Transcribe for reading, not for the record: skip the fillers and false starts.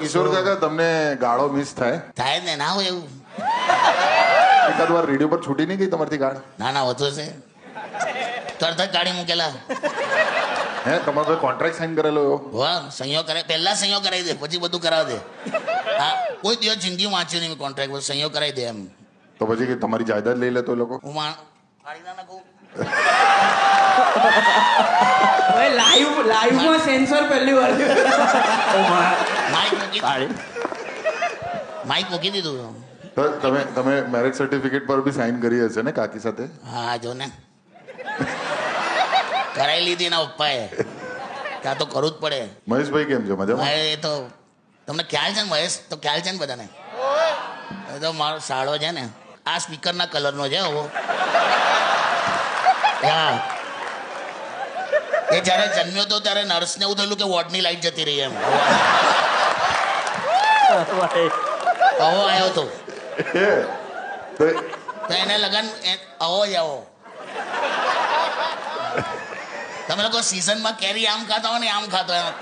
કિશોર કાકા તમને ગાળો મિસ થાય? થાય ને ના હોય એવું? એકાદ વાર રેડિયો પર છૂટી નહીં ગઈ તમારથી ગાળ? ના ના હોતો છે, તરત જ કાઢી મૂકેલા. હે તમારો કોઈ કોન્ટ્રાક્ટ સાઈન કરેલો એવો? વાહ, સહીઓ કરે, પહેલા સહીઓ કરાવી દે, પછી બધું કરાવી દે. હા, કોઈ દિવસ જિંદગી વાંચ્યું નહીં કોન્ટ્રાક્ટ, સહીઓ કરાવી દે એમ. તો પછી તમારી જાયદાદ લઈ લે તો લોકો? હું ફાડી ના નાખું. લાઈવમાં સેન્સર પહેલી વાર માઇક મૂકી દીધું. તો તમે મેરેજ સર્ટિફિકેટ પર બી સાઈન કરી હશે ને કાકી સાથે? હા જો ને, કરાવી લીધી ના પપ્પાએ. ત્યાં તો કરવું જ પડે. મહેશભાઈ કેમ છે? મજામાં? એ તો તમને ખ્યાલ છે ને મહેશ? તો ખ્યાલ છે ને બધાને? એ તો મારો સાળો છે ને, આ સ્પીકરના કલરનો છે હવે. હા, એ જયારે જન્મ્યો હતો ત્યારે નર્સને એવું થયેલું કે વોર્ડની લાઈટ જતી રહી એમ. આવો આવ્યો હતો તો એને લગન આવો જ આવો. તમે લોકો સિઝનમાં કેરી આમ ખાતા હોય ને આમ ખાતો હોય.